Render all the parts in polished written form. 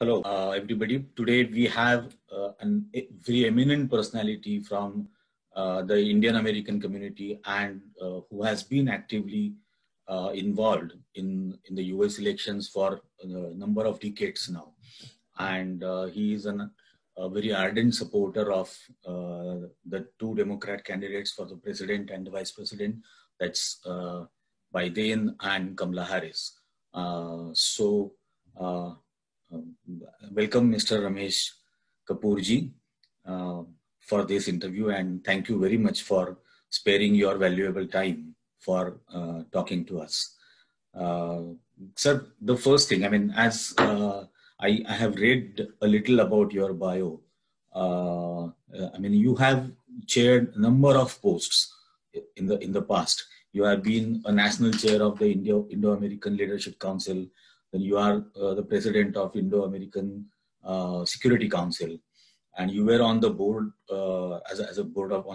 Hello, everybody. Today we have a very eminent personality from the Indian American community and who has been actively involved in the US elections for a number of decades now. And he is a very ardent supporter of the two Democrat candidates for the president and the vice president. That's Biden and Kamala Harris. Welcome, Mr. Ramesh Kapur ji, for this interview, and thank you very much for sparing your valuable time for talking to us. Sir, the first thing, I mean, as I have read a little about your bio, I mean, you have chaired a number of posts in the past. You have been a national chair of the Indo American Leadership Council. Then you are the president of Indo American Security Council, and you were on the board on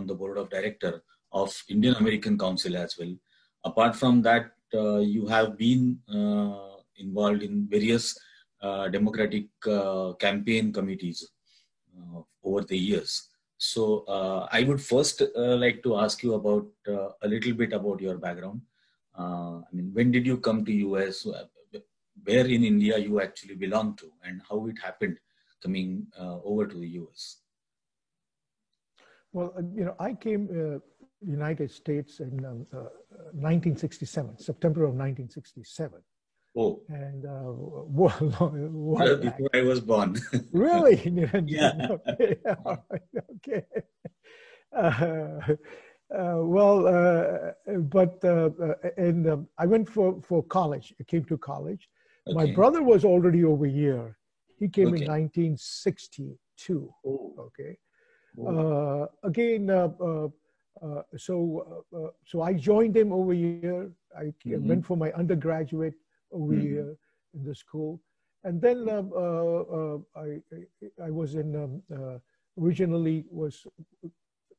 the board of director of Indian American Council as well. Apart from that, you have been involved in various democratic campaign committees over the years. So I would first like to ask you about a little bit about your background. I mean, when did you come to US? Where in India you actually belong to, and how it happened coming over to the US? Well, I came United States in 1967, September of 1967. Oh. And before I was born. Really? Yeah. Okay. I went for college. I came to college. Okay. My brother was already over here. He came in 1962. Oh. Okay. Oh. So I joined him over here. I went for my undergraduate over here in the school, and then I was in originally was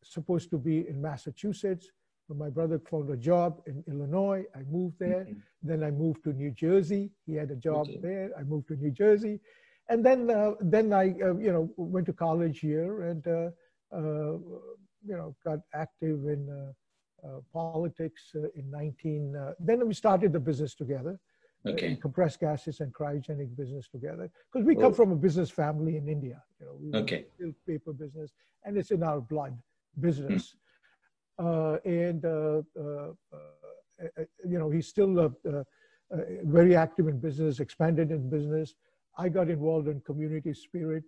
supposed to be in Massachusetts, but my brother found a job in Illinois. I moved there. Then I moved to New Jersey. He had a job there. I moved to New Jersey, and then I went to college here and got active in politics then we started the business together. In compressed gases and cryogenic business together, because we come from a business family in India. We build paper business, and it's in our blood business. He's still very active in business, expanded in business. I got involved in community spirit,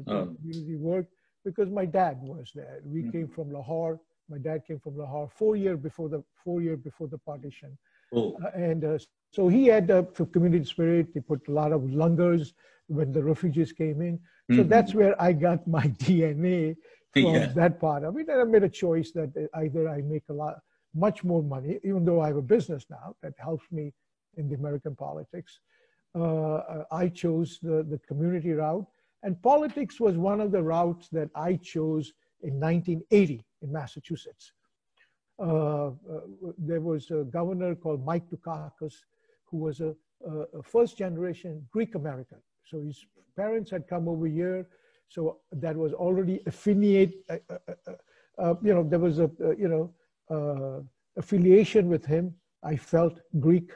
community work, because my dad was there. We came from Lahore. My dad came from Lahore 4 years before the partition. So he had community spirit. He put a lot of lungers when the refugees came in. So that's where I got my DNA from that part of it. And I made a choice that either I make much more money, even though I have a business now that helps me in the American politics. I chose the community route. And politics was one of the routes that I chose in 1980 in Massachusetts. There was a governor called Mike Dukakis, who was a first generation Greek American. So his parents had come over here. So that was already affiliate. There was affiliation with him. I felt Greek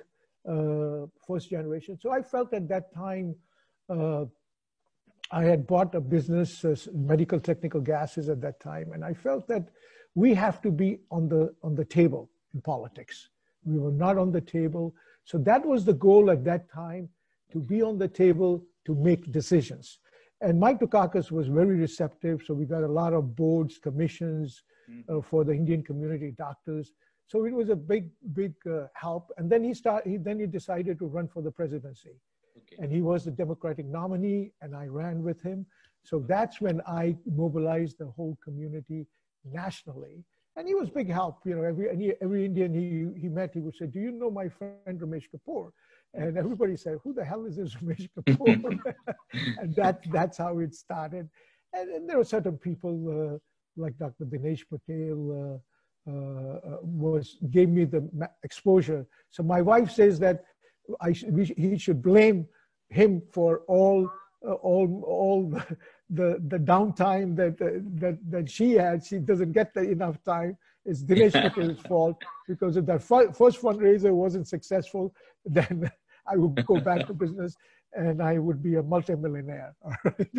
first generation. So I felt at that time, I had bought a business, medical technical gases at that time. And I felt that we have to be on the table in politics. We were not on the table. So that was the goal at that time, to be on the table to make decisions. And Mike Dukakis was very receptive. So we got a lot of boards, commissions for the Indian community doctors. So it was a big help. And then he decided to run for the presidency. And he was the Democratic nominee, and I ran with him. So that's when I mobilized the whole community nationally. And he was big help. Every Indian he met, he would say, "Do you know my friend Ramesh Kapur?" And everybody said, "Who the hell is this Ramesh Kapur?" And that's how it started. And there were certain people like Dr. Dinesh Patel gave me the exposure. So my wife says that he should blame him for all all the downtime that she had. She doesn't get enough time. It's Dinesh Patil's fault, because if that first fundraiser wasn't successful, then I would go back to business and I would be a multimillionaire. All right.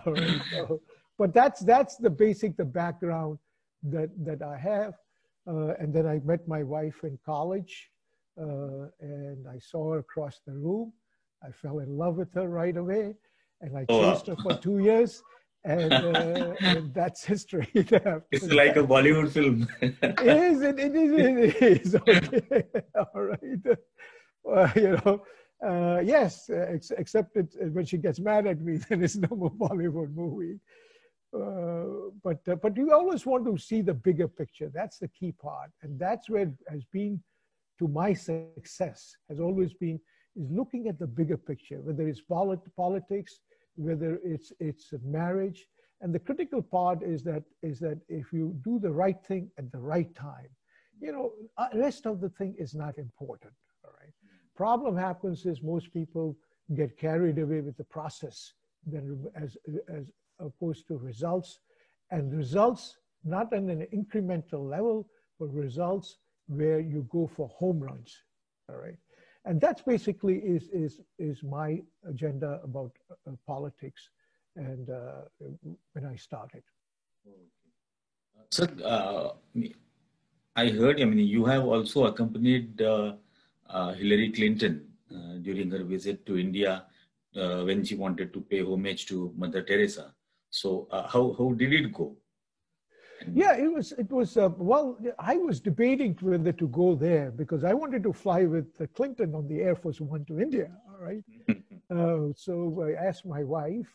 All right. So, but that's the background that I have. And then I met my wife in college, and I saw her across the room. I fell in love with her right away, and I chased her for 2 years, and that's history. It's like a Bollywood film. It is. Okay. All right. You know, yes, except when she gets mad at me, then it's no more Bollywood movie. But you always want to see the bigger picture. That's the key part, and that's where it has been to my success. Has always been is looking at the bigger picture, whether it's politics, whether it's marriage, and the critical part is that if you do the right thing at the right time, you know, the rest of the thing is not important. All right. Problem happens is most people get carried away with the process than as opposed to results, and results not on an incremental level, but results where you go for home runs. All right. And that's basically is my agenda about politics, and when I started. Sir, I heard, I mean, you have also accompanied Hillary Clinton during her visit to India when she wanted to pay homage to Mother Teresa. So how did it go? Yeah, it was well, I was debating whether to go there because I wanted to fly with Clinton on the Air Force One to India, all right? So I asked my wife,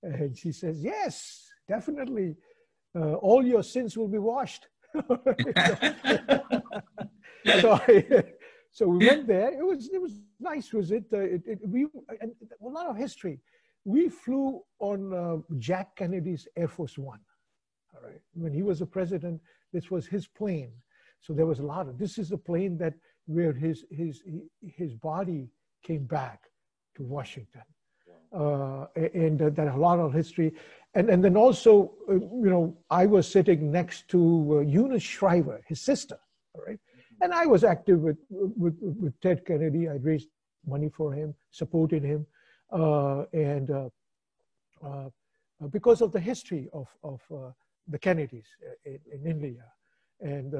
and she says, yes, definitely. All your sins will be washed. So we went there. It was nice visit. We and a lot of history. We flew on Jack Kennedy's Air Force One. All right. When he was a president, this was his plane. So there was a lot of, this is the plane where his body came back to Washington. And that a lot of history. And then also, you know, I was sitting next to Eunice Shriver, his sister, all right? And I was active with Ted Kennedy. I raised money for him, supported him. Because of the history of the Kennedys in India. And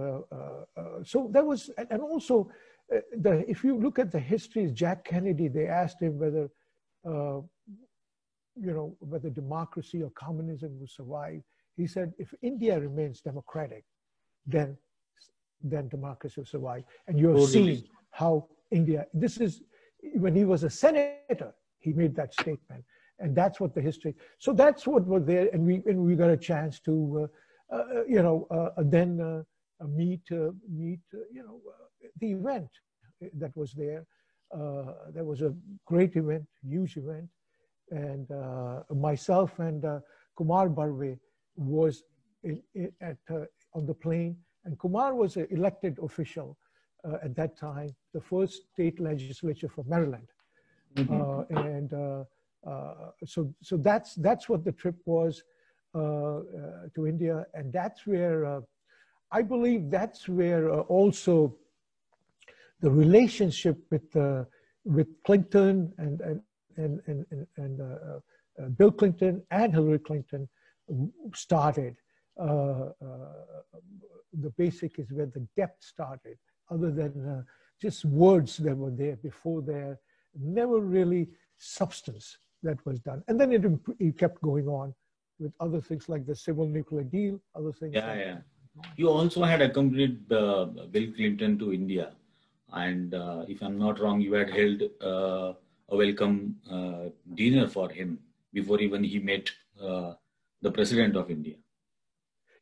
so that was, and also, if you look at the history of Jack Kennedy, they asked him whether, you know, whether democracy or communism will survive. He said, if India remains democratic, then democracy will survive. And you're seeing how India, this is, when he was a senator, he made that statement. And that's what the history. So that's what was there, and we got a chance to, you know, then meet, you know, the event that was there. That was a great event, huge event, and myself and Kumar Barve was on the plane, and Kumar was an elected official at that time, the first state legislature for Maryland, so that's what the trip was to India, and that's where I believe that's where also the relationship with Clinton and Bill Clinton and Hillary Clinton started. The basic is where the depth started, other than just words that were there before there, never really substance that was done. And then it kept going on with other things like the civil nuclear deal, other things. Yeah, yeah. You also had accompanied Bill Clinton to India. And if I'm not wrong, you had held a welcome dinner for him before even he met the President of India.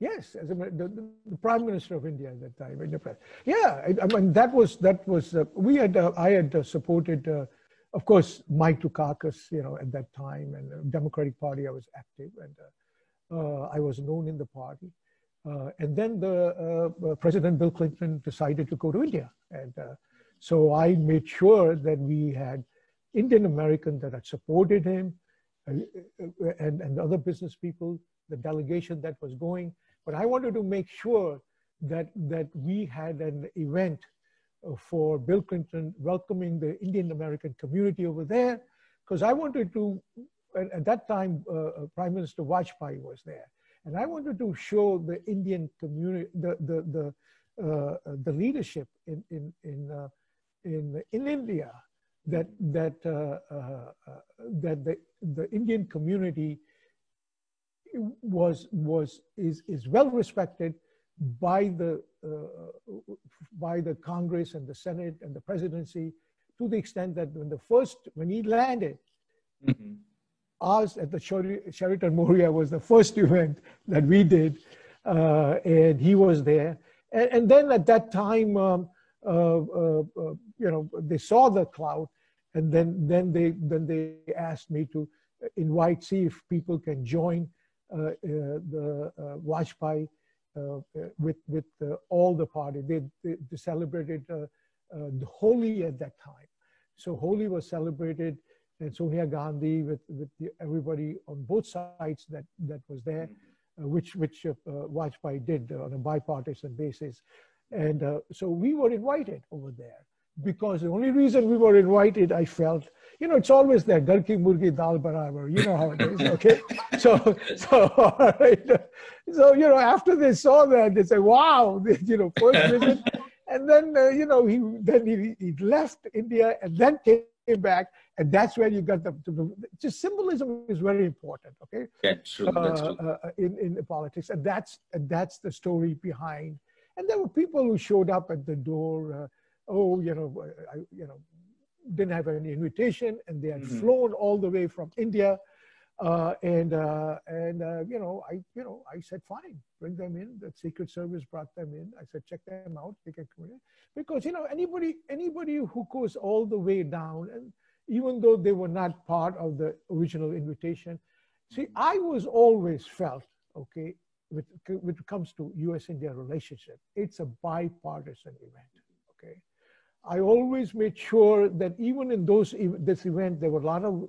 Yes, as the Prime Minister of India at that time. Yeah, I mean, that was I had supported, of course, Mike Dukakis, you know, at that time, and the Democratic Party, I was active, and I was known in the party. And then the President Bill Clinton decided to go to India. And so I made sure that we had Indian Americans that had supported him, and other business people, the delegation that was going. But I wanted to make sure that we had an event for Bill Clinton welcoming the Indian American community over there, because I wanted to, at that time, Prime Minister Vajpayee was there, and I wanted to show the Indian community, the leadership in India, that the Indian community is well respected by the Congress and the Senate and the presidency, to the extent that when he landed, ours at the Sheraton Moria was the first event that we did, and he was there. And then at that time, they saw the cloud, and then they asked me to see if people can join the Vajpayee with all the party. They celebrated the Holi at that time. So Holi was celebrated, and Sonia Gandhi with everybody on both sides that was there, which Vajpayee did on a bipartisan basis. And so we were invited over there, because the only reason we were invited, I felt, it's always there, Ghar ki murgi dal barabar, you know how it is, okay? So all right. So, after they saw that, they said, wow, first visit. And then, he left India and then came back. And that's where you got just symbolism is very important, okay? Yeah, true. That's true. In politics. And that's the story behind. And there were people who showed up at the door, didn't have any invitation, and they had flown all the way from India. I said, fine, bring them in. The Secret Service brought them in. I said, check them out. They can come in. Because, anybody who goes all the way down, and even though they were not part of the original invitation, see, I was always felt, okay, when it comes to U.S.-India relationship, it's a bipartisan event, okay? I always made sure that even in this event, there were a lot of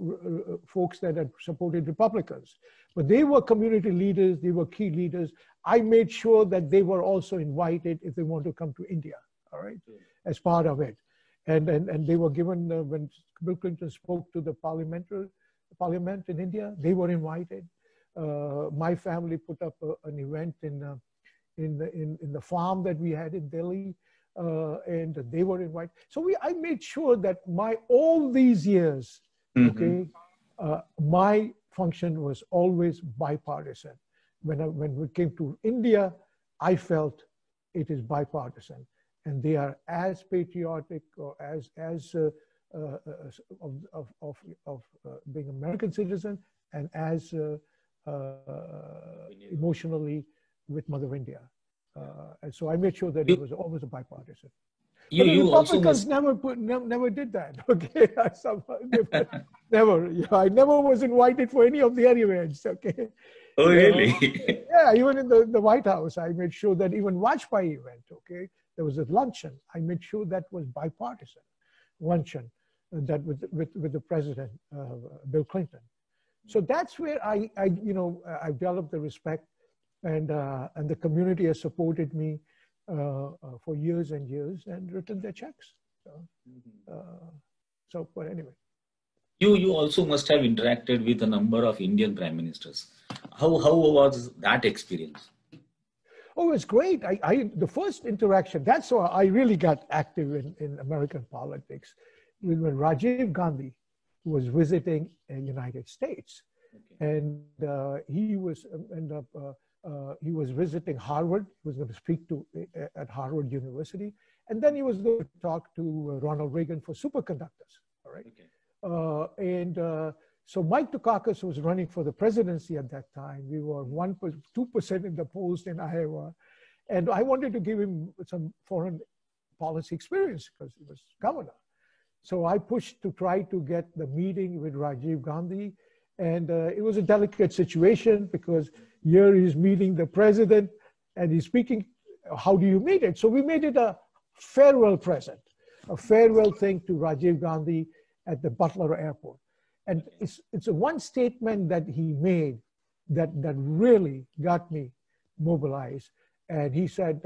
folks that had supported Republicans, but they were community leaders, they were key leaders. I made sure that they were also invited if they want to come to India, all right, as part of it. And they were given, when Bill Clinton spoke to the parliament in India, they were invited. My family put up an event in the farm that we had in Delhi, and they were invited. So I made sure that all these years, okay, my function was always bipartisan. When we came to India, I felt it is bipartisan, and they are as patriotic or as of being American citizen, and as emotionally with Mother India. And so I made sure that it was always a bipartisan. But the Republicans never did that. Okay, never. I never was invited for any of their events. Okay. Oh, really? Yeah, even in the White House, I made sure that even Vajpayee event. Okay, there was a luncheon. I made sure that was bipartisan luncheon, that with the president, Bill Clinton. So that's where I developed the respect, and the community has supported me for years and years, and written their checks. But anyway. You also must have interacted with a number of Indian prime ministers. How was that experience? Oh, it's great. The first interaction, that's how I really got active in American politics, when Rajiv Gandhi was visiting the United States. Okay. And he was visiting Harvard. He was going to speak at Harvard University. And then he was going to talk to Ronald Reagan for superconductors. All right. Okay. So Mike Dukakis was running for the presidency at that time. We were 2% in the polls in Iowa. And I wanted to give him some foreign policy experience because he was governor. So I pushed to try to get the meeting with Rajiv Gandhi. And it was a delicate situation because here he's meeting the president and he's speaking, how do you meet it? So we made it a farewell present, a farewell thing to Rajiv Gandhi. at the Butler Airport. And it's a one statement that he made that really got me mobilized. And he said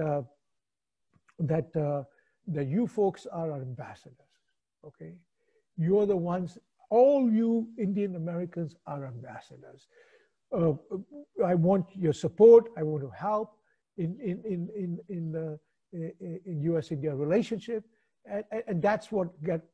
that you folks are our ambassadors, okay? You're the ones, all you Indian Americans are ambassadors. I want your support. I want to help in U.S.-India relationship, and that's what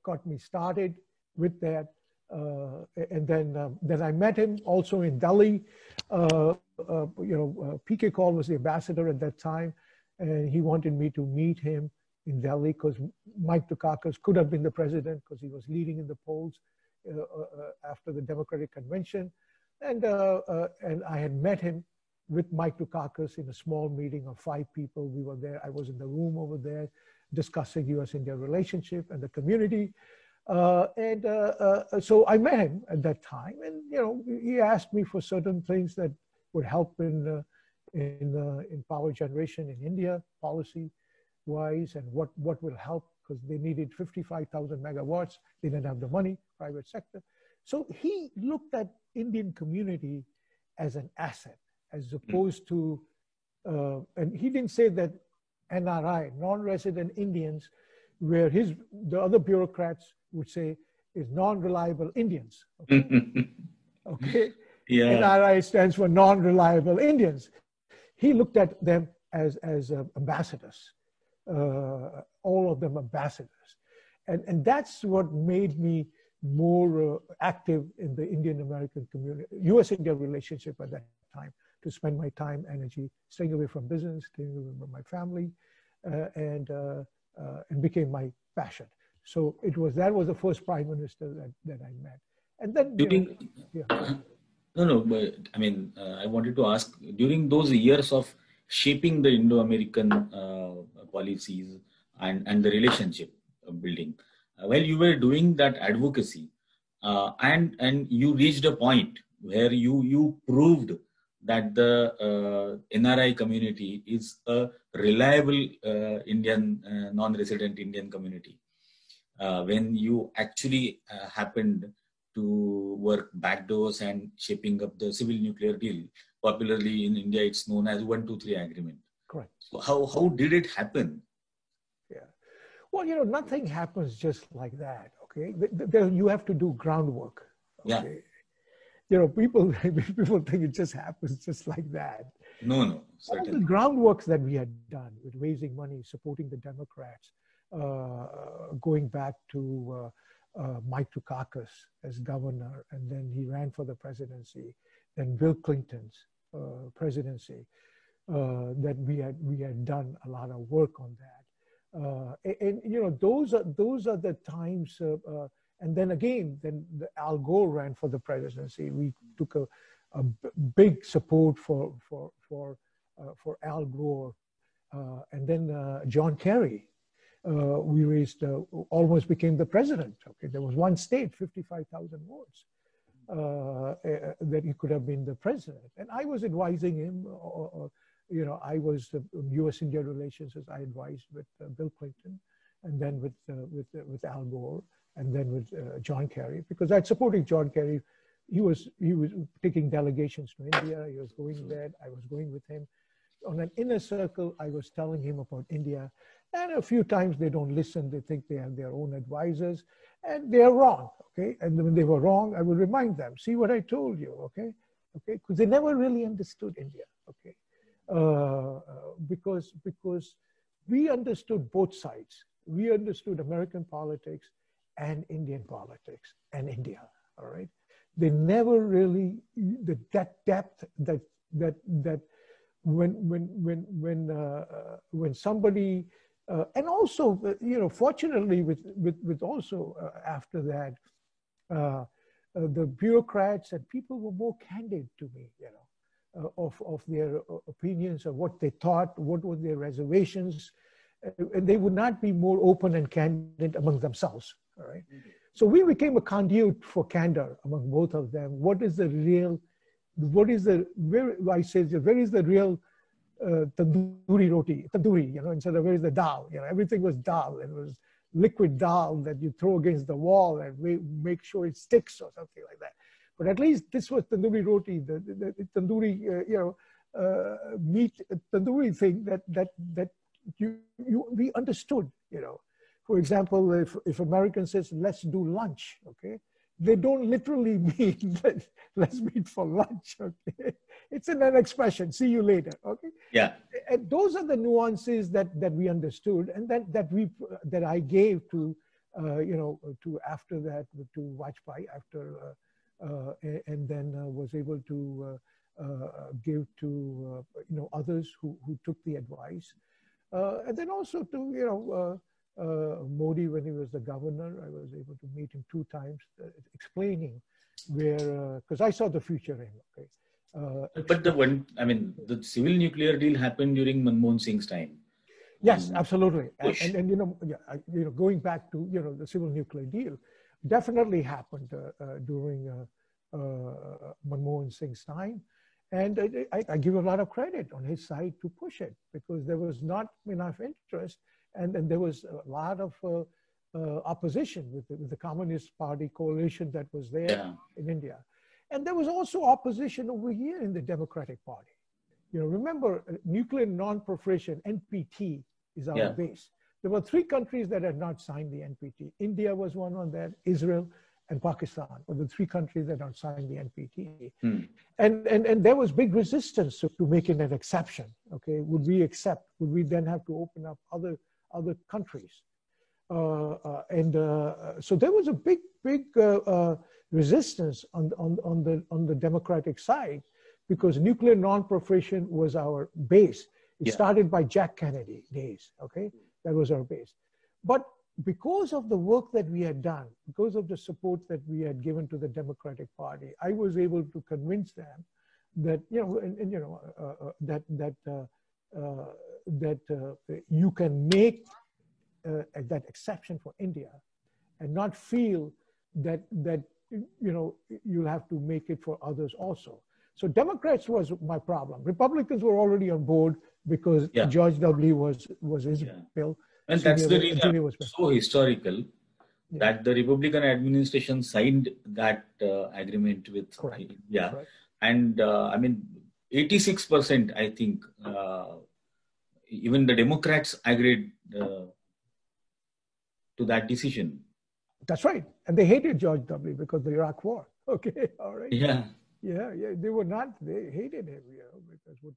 got me started with that. And then I met him also in Delhi. PK Kaul was the ambassador at that time, and he wanted me to meet him in Delhi because Mike Dukakis could have been the president because he was leading in the polls after the Democratic Convention. And I had met him with Mike Dukakis in a small meeting of 5 people. We were there. I was in the room over there discussing U.S.-India relationship and the community. So I met him at that time, and he asked me for certain things that would help in power generation in India, policy-wise, and what will help, because they needed 55,000 megawatts. They didn't have the money, private sector. So he looked at Indian community as an asset, as opposed to, and he didn't say that NRI, non-resident Indians, where the other bureaucrats would say is non-reliable Indians. Okay? Okay? Yeah. NRI stands for non-reliable Indians. He looked at them as ambassadors, all of them ambassadors. And that's what made me more active in the Indian American community, US-India relationship at that time, to spend my time, energy, staying away from business, staying away from my family, and became my passion. So that was the first prime minister that I met. And then but I mean, I wanted to ask, during those years of shaping the Indo-American policies and the relationship building, while you were doing that advocacy, and you reached a point where you proved that the NRI community is a reliable Indian, non-resident Indian community. When you actually happened to work backdoors and shaping up the civil nuclear deal, popularly in India, it's known as 123 agreement. Correct. So how did it happen? Yeah. Well, nothing happens just like that. Okay. You have to do groundwork. Okay? Yeah. People think it just happens just like that. No, certainly. All the groundworks that we had done with raising money, supporting the Democrats, going back to Mike Dukakis as governor, and then he ran for the presidency, then Bill Clinton's presidency, that we had done a lot of work on that. Those are the times. And then again, Al Gore ran for the presidency. We took a big support for Al Gore, and then John Kerry. We raised, almost became the president. Okay, there was one state, 55,000 votes, that he could have been the president. And I was advising him. I was U.S.-India relations, as I advised with Bill Clinton, and then with Al Gore, and then with John Kerry, because I'd supported John Kerry. He was taking delegations to India. He was going there. I was going with him. On an inner circle, I was telling him about India. And a few times they don't listen. They think they have their own advisors, and they're wrong. Okay. And when they were wrong, I would remind them, see what I told you. Okay. Okay. Because they never really understood India. Okay. Because we understood both sides. We understood American politics and Indian politics and India. All right. They never really, that depth that when somebody, and also, fortunately, with also after that, the bureaucrats and people were more candid to me, of their opinions, of what they thought, what were their reservations, and they would not be more open and candid among themselves. All right. So we became a conduit for candor among both of them. Where is the real tandoori roti, instead of where is the dal? Everything was dal. It was liquid dal that you throw against the wall and make sure it sticks or something like that. But at least this was tandoori roti, the tandoori, meat tandoori thing that we understood. For example, if American says let's do lunch, okay, they don't literally mean that let's meet for lunch, okay. It's an expression. See you later, okay. Yeah. And those are the nuances that we understood, and that I gave to to after that to Vajpayee after. And then was able to give to others who took the advice, and then also to Modi when he was the governor. I was able to meet him 2 times, explaining where because I saw the future in. Okay, but the civil nuclear deal happened during Manmohan Singh's time. Yes, absolutely, and going back to the civil nuclear deal. Definitely happened during Manmohan Singh's time. And I give a lot of credit on his side to push it, because there was not enough interest, and there was a lot of opposition with the Communist Party coalition that was there in India. And there was also opposition over here in the Democratic Party. Remember, nuclear non-proliferation, NPT, is our base. There were 3 countries that had not signed the NPT. India was one on that, Israel and Pakistan were the 3 countries that had signed the NPT. And there was big resistance to making an exception. Okay, would we accept? Would we then have to open up other countries? So there was a big resistance on the Democratic side, because nuclear non-proliferation was our base. It started by Jack Kennedy days. Okay. That was our base. But because of the work that we had done, because of the support that we had given to the Democratic Party, I was able to convince them that, you can make that exception for India and not feel that you'll have to make it for others also. So Democrats was my problem. Republicans were already on board because George W. was his bill. And that's the reason it's so historical that the Republican administration signed that agreement with India. Correct. And 86%, I think, even the Democrats agreed to that decision. That's right. And they hated George W. because of the Iraq War. Okay, all right. Yeah. Yeah, they were not, they hated him, because what